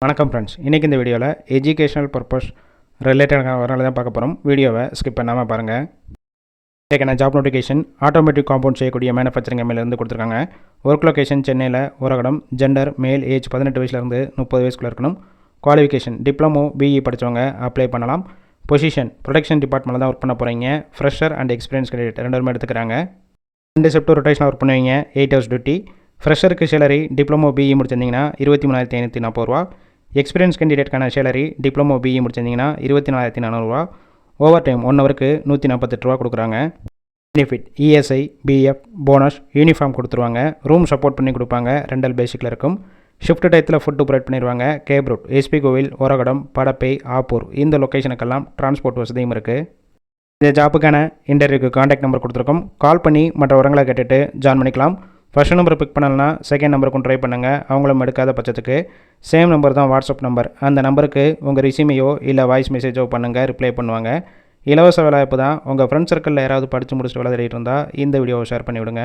வணக்கம் ஃப்ரெண்ட்ஸ், இன்றைக்கி இந்த வீடியோவில் எஜுகேஷனல் பர்பஸ் ரிலேட்டடான வரனால தான் பார்க்க போகிறோம். வீடியோவை ஸ்கிப் பண்ணாமல் பாருங்கள். இன்றைக்கான ஜாப் நோட்டிஃபிகேஷன் ஆட்டோமேட்டிக் காம்பவுண்ட் செய்யக்கூடிய மேனுஃபேக்சரிங் எம்எல்லேருந்து கொடுத்துருக்காங்க. ஒர்க் லொகேஷன் சென்னையில், உரகடம். ஜெண்டர் மேல், ஏஜ் 18 வயசுலேருந்து 30 வயசுக்குள்ளே இருக்கணும். குவாலிஃபிகேஷன் டிப்ளமோ பிஇ படித்தவங்க அப்ளை பண்ணலாம். பொசிஷன் ப்ரொடக்ஷன் டிபார்ட்மெண்ட்டில் தான் ஒர்க் பண்ண போகிறீங்க. ஃப்ரெஷர் அண்ட் எக்ஸ்பீரியன்ஸ் கேண்டிடேட் ரெண்டுமே எடுத்துக்கிறாங்க. 2 ஷிஃப்ட் ரொட்டேஷனாக ஒர்க் பண்ணுவீங்க. 8 ஹவர்ஸ் டியூட்டி. ஃப்ரெஷருக்கு சேலரி டிப்ளமோ பிஇ முடிச்சிருந்தீங்கன்னா 23,540 ரூபா. எக்ஸ்பீரியன்ஸ் கேண்டிடேட்கான சேலரி டிப்ளமோ பிஇ முடிச்சிருந்தீங்கன்னா 24,400 ரூபா. ஓவர் டைம் 1 ஹவருக்கு 148 ரூபா கொடுக்குறாங்க. Benefit ESI, PF, bonus, uniform கொடுத்துருவாங்க. ரூம் சப்போர்ட் பண்ணி கொடுப்பாங்க. ரெண்டல் பேசிக்கில் இருக்கும். ஷிஃப்ட் டயத்தில் ஃபுட்டு ப்ரொவைட் பண்ணிடுவாங்க. கேப் ரூட் எஸ்பி கோவில், ஒரகடம், படப்பை, ஆப்பூர் இந்த லொக்கேஷனுக்கெல்லாம் டிரான்ஸ்போர்ட் வசதியும் இருக்குது. இந்த ஜாப்புக்கான இன்டர்வியூக்கு காண்டாக்ட் நம்பர் கொடுத்துருக்கோம். கால் பண்ணி மற்ற விவரங்களை கேட்டுட்டு ஜாயின் பண்ணிக்கலாம். ஃபர்ஸ்ட் நம்பர் பிக் பண்ணலன்னா செகண்ட் நம்பருக்கும் ட்ரை பண்ணுங்கள். அவங்களும் எடுக்காத பட்சத்துக்கு சேம் நம்பர் தான் வாட்ஸ்அப் நம்பர். அந்த நம்பருக்கு உங்கள் ரிசியூமையோ இல்லை வாய்ஸ் மெசேஜோ பண்ணுங்கள், ரிப்ளை பண்ணுவாங்க. இலவச வேலைவாய்ப்பு தான். உங்கள் ஃப்ரெண்ட்ஸ் சர்க்கிளில் யாராவது படித்து முடிச்சுட்டு வேலை தேடிட்டு இருந்தால் இந்த வீடியோவை ஷேர் பண்ணிவிடுங்க.